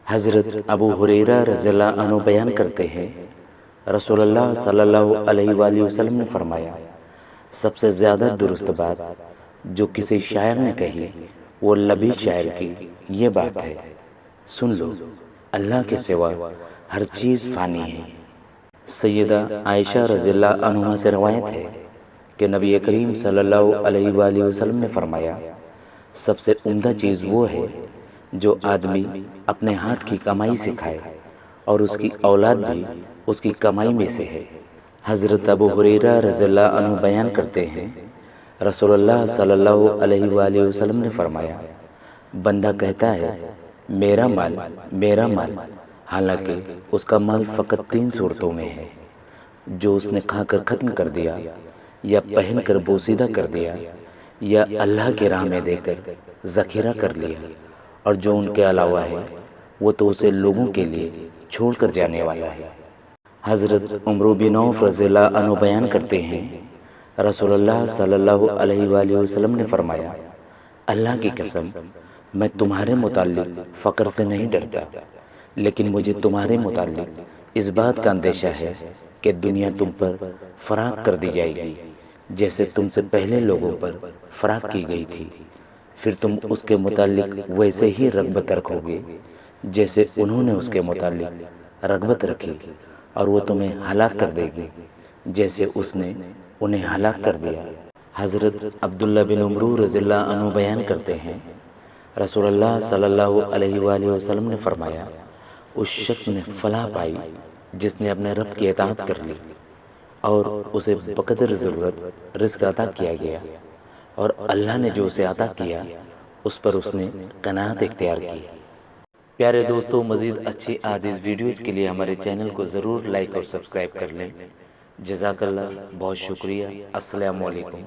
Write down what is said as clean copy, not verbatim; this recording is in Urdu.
حضرت ابو ہریرہ رضی اللہ عنہ بیان کرتے ہیں، رسول اللہ صلی اللہ علیہ وآلہ وسلم نے فرمایا، سب سے زیادہ درست بات جو کسی شاعر نے کہی وہ لبید شاعر کی یہ بات ہے، سن لو اللہ کے سوا ہر چیز فانی ہے۔ سیدہ عائشہ رضی اللہ عنہا سے روایت ہے کہ نبی کریم صلی اللہ علیہ وآلہ وسلم نے فرمایا، سب سے عمدہ چیز وہ ہے جو آدمی اپنے ہاتھ کی کمائی سے کھائے اور اس کی اولاد بھی اس کی کمائی میں سے ہے۔ حضرت ابو ہریرہ رضی اللہ عنہ بیان کرتے ہیں، رسول اللہ صلی اللہ علیہ وآلہ وسلم نے فرمایا، بندہ کہتا ہے میرا مال میرا مال، حالانکہ اس کا مال فقط 3 صورتوں میں ہے، جو اس نے کھا کر ختم کر دیا، یا پہن کر بوسیدہ کر دیا، یا اللہ کی راہ میں دے کر ذخیرہ کر لیا، اور جو ان کے علاوہ ہے وہ تو اسے لوگوں کے لیے چھوڑ کر جانے والا ہے۔ حضرت عمرو بن عوف رضی اللہ عنہ بیان کرتے ہیں، رسول اللہ صلی اللہ علیہ وآلہ وسلم نے فرمایا، اللہ کی قسم میں تمہارے متعلق فقر سے نہیں ڈرتا، لیکن مجھے تمہارے متعلق اس بات کا اندیشہ ہے کہ دنیا تم پر فراخ کر دی جائے گی، جیسے تم سے پہلے لوگوں پر فراخ کی گئی تھی، پھر تم اس کے متعلق ویسے ہی رغبت رکھو گے جیسے انہوں نے اس کے متعلق رغبت رکھی، اور وہ تمہیں ہلاک کر دے گی جیسے اس نے انہیں ہلاک کر دیا۔ حضرت عبداللہ بن عمرو رضی اللہ عنہ بیان کرتے ہیں، رسول اللہ صلی اللہ علیہ وآلہ وسلم نے فرمایا، اس شخص نے فلاح پائی جس نے اپنے رب کی اطاعت کر لی اور اسے بقدر ضرورت رزق عطا کیا گیا، اور اللہ نے جو اسے عطا کیا اس پر اس نے قناعت اختیار کی۔ پیارے دوستو، مزید اچھی احادیث ویڈیوز کے لیے ہمارے چینل کو ضرور لائک اور سبسکرائب کر لیں۔ جزاک اللہ، بہت شکریہ۔ السلام علیکم۔